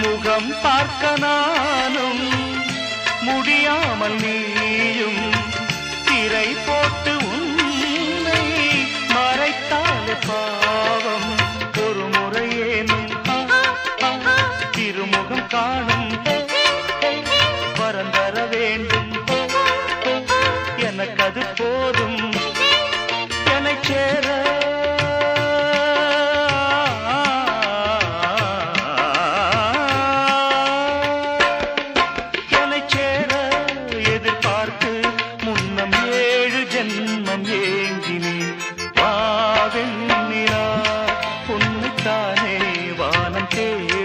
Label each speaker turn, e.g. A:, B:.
A: முகம் பார்க்க நானும் முடியாமல் நீயும் திரை போட்டு உன்னை மறைத்தாலே பாவம். ஒரு முறையேனும் திருமுகம் காணும் வரம் தர வேண்டும். எனக்கு அது போதும் என்னை சேர. என்னை சேர எதிர்பார்த்து முன்னம் 7 ஜென்மம் ஏங்கினேன். வாவெண்ணிலா உன்னைத்தானே வானம் தேடி